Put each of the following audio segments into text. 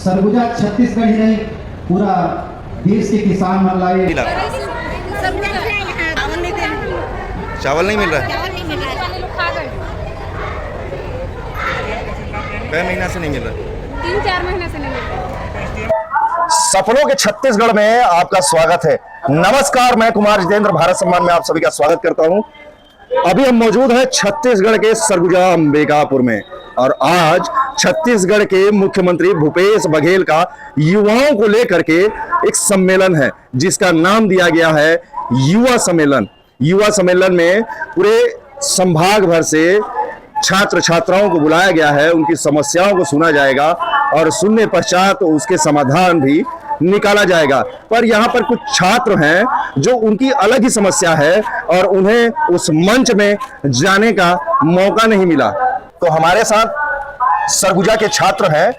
सरगुजा छत्तीसगढ़ ही नहीं पूरा देश के किसान मन लाए। चावल नहीं मिल रहा है, कई महीना से नहीं मिल रहा है, 3-4 महीने से नहीं मिल रहा। सपनों के छत्तीसगढ़ में आपका स्वागत है। नमस्कार, मैं कुमार जितेंद्र भारत सम्मान में आप सभी का स्वागत करता हूं। अभी हम मौजूद हैं छत्तीसगढ़ के सरगुजा अंबिकापुर में और आज छत्तीसगढ़ के मुख्यमंत्री भूपेश बघेल का युवाओं को लेकर के एक सम्मेलन है जिसका नाम दिया गया है युवा सम्मेलन। युवा सम्मेलन में पूरे संभाग भर से छात्र छात्राओं को बुलाया गया है, उनकी समस्याओं को सुना जाएगा और सुनने पश्चात उसके समाधान भी निकाला जाएगा। पर यहाँ पर कुछ छात्र हैं जो उनकी अलग ही समस्या है और उन्हें उस मंच में जाने का मौका नहीं मिला। तो हमारे साथ सरगुजा के छात्र हैं,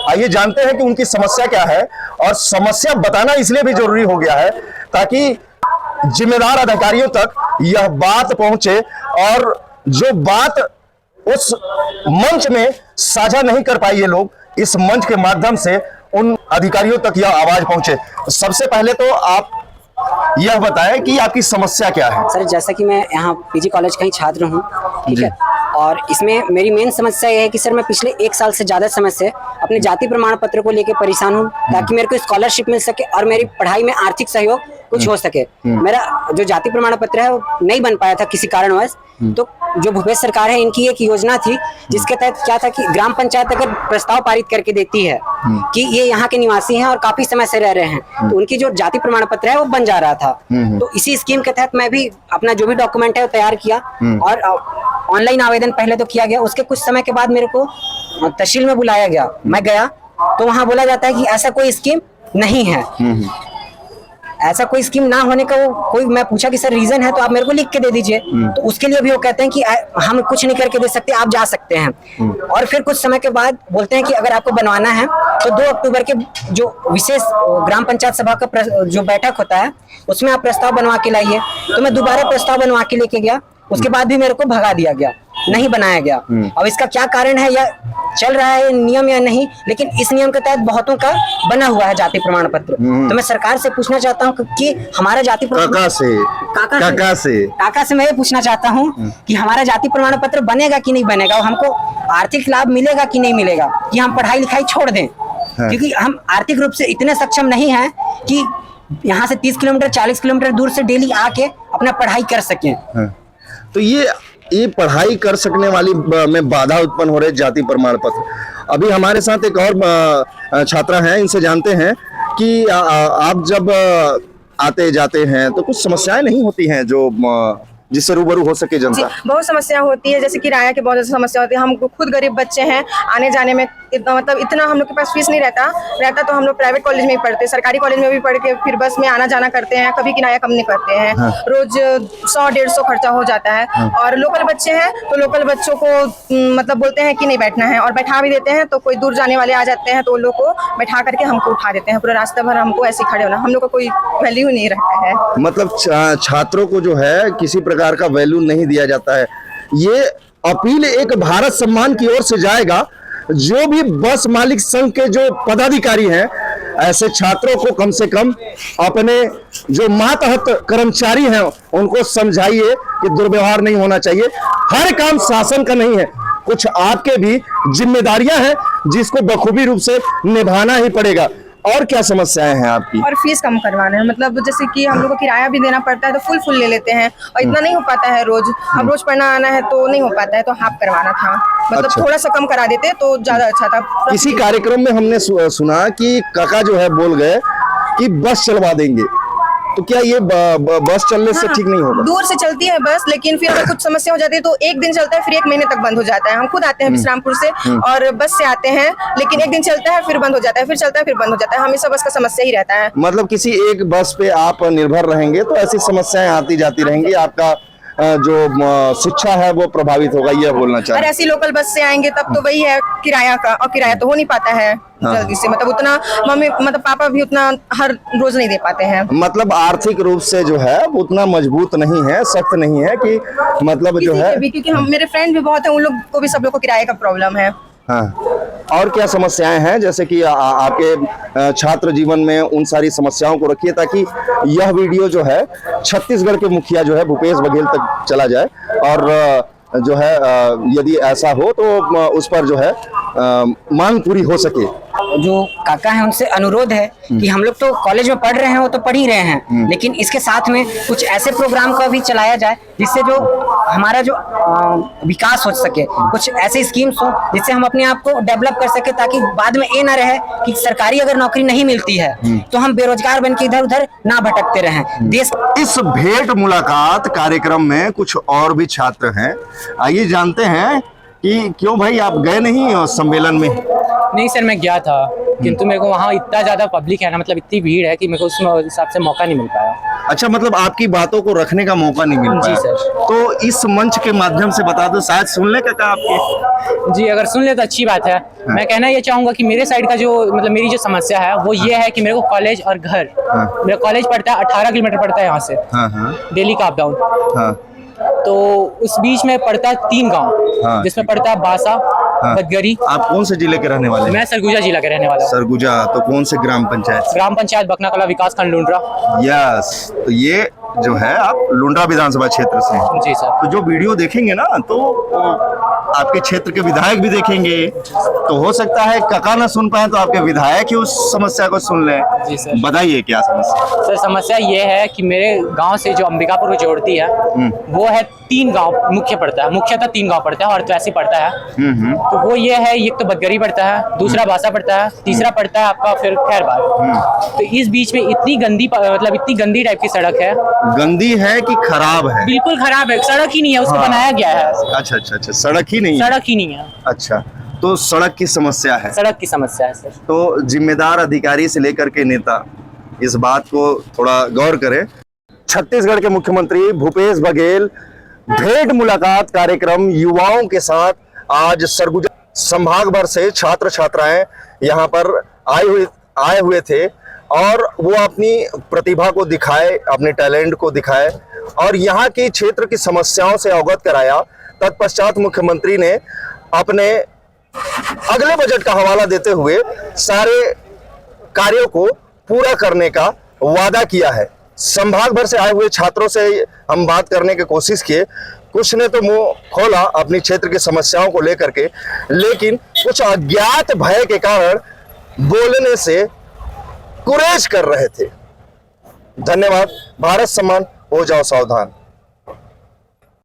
आइए जानते हैं कि उनकी समस्या क्या है। और समस्या बताना इसलिए भी जरूरी हो गया है ताकि जिम्मेदार अधिकारियों तक यह बात पहुंचे और जो बात उस मंच में साझा नहीं कर पाए ये लोग, इस मंच के माध्यम से उन अधिकारियों तक यह आवाज पहुंचे। सबसे पहले तो आप यह बताएं कि आपकी समस्या क्या है। सर, जैसा कि मैं यहाँ पीजी कॉलेज का ही छात्र हूँ, ठीक है, और इसमें मेरी मेन समस्या यह है कि सर मैं पिछले 1 साल से ज़्यादा समय से अपने जाति प्रमाण पत्र को लेकर परेशान हूँ ताकि मेरे को स्कॉलरशिप मिल सके और मेरी पढ़ाई में आर्थिक सहयोग कुछ हो सके। मेरा जो जाति प्रमाण पत्र है वो नहीं बन पाया था किसी कारणवश। तो जो भूपेश सरकार है, इनकी एक योजना थी जिसके तहत क्या था कि ग्राम पंचायत अगर प्रस्ताव पारित करके देती है कि ये यहाँ के निवासी हैं और काफी समय से रह रहे हैं, तो उनकी जो जाति प्रमाण पत्र है वो बन जा रहा था। तो इसी स्कीम के तहत मैं भी अपना जो भी डॉक्यूमेंट है वो तैयार किया और ऑनलाइन आवेदन पहले तो किया गया। उसके कुछ समय के बाद मेरे को तहसील में बुलाया गया। मैं गया तो वहाँ बोला जाता है कि ऐसा कोई स्कीम नहीं है। ऐसा कोई स्कीम ना होने का वो कोई, मैं पूछा कि सर रीजन है तो आप मेरे को लिख के दे दीजिए। तो उसके लिए भी वो कहते हैं कि हम कुछ नहीं करके दे सकते, आप जा सकते हैं। और फिर कुछ समय के बाद बोलते हैं कि अगर आपको बनवाना है तो 2 अक्टूबर के जो विशेष ग्राम पंचायत सभा का जो बैठक होता है उसमें आप प्रस्ताव बनवा के लाइए। तो मैं दोबारा प्रस्ताव बनवा के लेके गया, उसके बाद भी मेरे को भगा दिया गया, नहीं बनाया गया। अब इसका क्या कारण है या चल रहा है नियम या नहीं, लेकिन इस नियम के तहत बहुतों का बना हुआ है जाति प्रमाण पत्र। तो मैं सरकार से पूछना चाहता हूँ कि हमारा जाति काका से मैं ये पूछना चाहता हूँ कि हमारा जाति प्रमाण पत्र बनेगा कि नहीं बनेगा, और हमको आर्थिक लाभ मिलेगा कि नहीं मिलेगा, कि हम पढ़ाई लिखाई छोड़ दें। क्योंकि हम आर्थिक रूप से इतने सक्षम नहीं हैं कि यहाँ से 30 किलोमीटर 40 किलोमीटर दूर से डेली आके अपना पढ़ाई कर सकें। तो ये पढ़ाई कर सकने वाली में बाधा उत्पन्न हो रही है जाति प्रमाण पत्र। अभी हमारे साथ एक और छात्रा हैं, इनसे जानते हैं कि आप जब आते जाते हैं तो कुछ समस्याएं नहीं होती हैं जो जिससे रूबरू हो सके जनता? बहुत समस्या होती है, जैसे किराया की बहुत ज्यादा समस्या होती है। हम खुद गरीब बच्चे हैं, आने जाने में इतना हम लोग के पास फीस नहीं रहता तो हम लोग प्राइवेट कॉलेज में ही पढ़ते, सरकारी कॉलेज में भी पढ़ के फिर बस में आना जाना करते हैं, कभी किराया कम नहीं करते हैं। रोज 100-150 खर्चा हो जाता है। और लोकल बच्चे हैं तो लोकल बच्चों को मतलब बोलते हैं कि नहीं बैठना है, और बैठा भी देते हैं तो कोई दूर जाने वाले आ जाते हैं तो लोग को बैठा करके हमको उठा देते हैं, पूरा रास्ता भर हमको ऐसे खड़े होना, हम लोग का कोई वैल्यू नहीं रहता है। मतलब छात्रों को जो है किसी प्रकार का वैल्यू नहीं दिया जाता है। ये अपील एक भारत सम्मान की ओर से जाएगा, जो भी बस मालिक संघ के जो पदाधिकारी हैं ऐसे छात्रों को कम से कम अपने जो मातहत कर्मचारी हैं उनको समझाइए कि दुर्व्यवहार नहीं होना चाहिए। हर काम शासन का नहीं है, कुछ आपके भी जिम्मेदारियां हैं जिसको बखूबी रूप से निभाना ही पड़ेगा। और क्या समस्याएं हैं आपकी? और फीस कम करवाना है, मतलब जैसे कि हम लोग को किराया भी देना पड़ता है तो फुल ले लेते हैं और इतना नहीं हो पाता है रोज। अब रोज पढ़ना आना है तो नहीं हो पाता है, तो हाफ करवाना था, मतलब अच्छा। थोड़ा सा कम करा देते तो ज्यादा अच्छा था। किसी कार्यक्रम में हमने सुना कि काका जो है बोल गए कि बस चलवा देंगे, तो क्या ये बस चलने से ठीक नहीं होगा? दूर से चलती है बस, लेकिन फिर अगर कुछ समस्या हो जाती है तो 1 दिन चलता है, फिर 1 महीने तक बंद हो जाता है। हम खुद आते हैं विश्रामपुर से और बस से आते हैं, लेकिन 1 दिन चलता है फिर बंद हो जाता है, फिर चलता है फिर बंद हो जाता है। हमेशा बस का समस्या ही रहता है। मतलब किसी एक बस पे आप निर्भर रहेंगे तो ऐसी समस्याएं आती जाती रहेंगी, आपका जो शिक्षा है वो प्रभावित होगा, यह बोलना चाह और रहे हैं। ऐसी लोकल बस से आएंगे तब तो वही है किराया का, और किराया तो हो नहीं पाता है जल्दी से, मतलब उतना मम्मी मतलब पापा भी उतना हर रोज नहीं दे पाते हैं। मतलब आर्थिक रूप से जो है वो उतना मजबूत नहीं है, सख्त नहीं है कि मतलब जो है, क्योंकि हम मेरे फ्रेंड भी बहुत है, उन लोग को भी सब लोग को किराए का प्रॉब्लम है। हाँ और क्या समस्याएं हैं, जैसे कि आपके छात्र जीवन में उन सारी समस्याओं को रखिए ताकि यह वीडियो जो है छत्तीसगढ़ के मुखिया जो है भूपेश बघेल तक चला जाए और जो है यदि ऐसा हो तो उस पर जो है मांग पूरी हो सके। जो काका है उनसे अनुरोध है कि हम लोग तो कॉलेज में पढ़ रहे हैं, वो तो पढ़ ही रहे हैं, लेकिन इसके साथ में कुछ ऐसे प्रोग्राम का भी चलाया जाए जिससे जो हमारा जो विकास हो सके, कुछ ऐसे स्कीम्स हो जिससे हम अपने आप को डेवलप कर सके, ताकि बाद में ये ना रहे कि सरकारी अगर नौकरी नहीं मिलती है तो हम बेरोजगार बन के इधर उधर ना भटकते रहें। देश इस भेंट मुलाकात कार्यक्रम में कुछ और भी छात्र हैं, आइए जानते हैं कि क्यों भाई आप गए नहीं सम्मेलन में। नहीं सर, मैं गया था, किंतु मेरे को वहाँ इतना ज्यादा पब्लिक है ना, मतलब इतनी भीड़ है कि मेरे को उस हिसाब से मौका नहीं मिल पाया। अच्छा, मतलब आपकी बातों को रखने का मौका नहीं मिल पाया। जी सर। तो इस मंच के माध्यम से बता दो, शायद सुन ले काका आपके। जी, अगर सुन ले तो अच्छी बात है। मैं कहना ये चाहूंगा कि मेरे साइड का जो मतलब मेरी जो समस्या है वो ये है कि मेरे को कॉलेज और घर, मेरा कॉलेज पड़ता है 18 किलोमीटर पड़ता है यहाँ से, डेली का अप डाउन। तो उस बीच में पड़ता है 3 गांव, जिसमें पड़ता है बासा, बदगरी। आप कौन से जिले के रहने वाले हैं? मैं सरगुजा जिला के रहने वाला हूँ। सरगुजा, तो कौन से ग्राम पंचायत? ग्राम पंचायत बकनाकला विकास खंड लुंड्रा। यस, तो ये जो है आप लुंड्रा विधानसभा क्षेत्र से हैं। जी सर। तो जो वीडियो देखेंगे ना तो आपके क्षेत्र के विधायक भी देखेंगे, तो हो सकता है काका ना सुन पाए तो आपके विधायक ही उस समस्या को सुन लें। जी सर। बताइए क्या समस्या? सर समस्या ये है कि मेरे गांव से जो अंबिकापुर को जोड़ती है वो है 3 गांव मुख्य पड़ता है, मुख्यतः 3 गांव पड़ता है और तो ऐसे पड़ता है। तो वो ये है, एक तो बदगरी पड़ता है, दूसरा बासा पड़ता है, तीसरा पड़ता है आपका फिर खैरबाग। तो इस बीच में इतनी गंदी मतलब इतनी गंदी टाइप की सड़क है। गंदी है कि खराब है? बिल्कुल खराब है, सड़क ही नहीं है, उसको बनाया गया है। अच्छा अच्छा अच्छा, सड़क ही नहीं है? सड़क ही नहीं है। अच्छा, तो सड़क की समस्या है। सड़क की समस्या है सर। तो जिम्मेदार अधिकारी से लेकर के नेता इस बात को थोड़ा गौर करें। छत्तीसगढ़ के मुख्यमंत्री भूपेश बघेल भेंट मुलाकात कार्यक्रम युवाओं के साथ आज सरगुजा संभाग भर से छात्र छात्राएं यहाँ पर आए हुए थे और वो अपनी प्रतिभा को दिखाए, अपने टैलेंट को दिखाए और यहाँ की क्षेत्र की समस्याओं से अवगत कराया। तत्पश्चात मुख्यमंत्री ने अपने अगले बजट का हवाला देते हुए सारे कार्यों को पूरा करने का वादा किया है। संभाग भर से आए हुए छात्रों से हम बात करने की कोशिश किए, कुछ ने तो मुंह खोला अपनी क्षेत्र की समस्याओं को लेकर के, लेकिन कुछ अज्ञात भय के कारण बोलने से गुरेज कर रहे थे। धन्यवाद। भारत सम्मान, हो जाओ सावधान।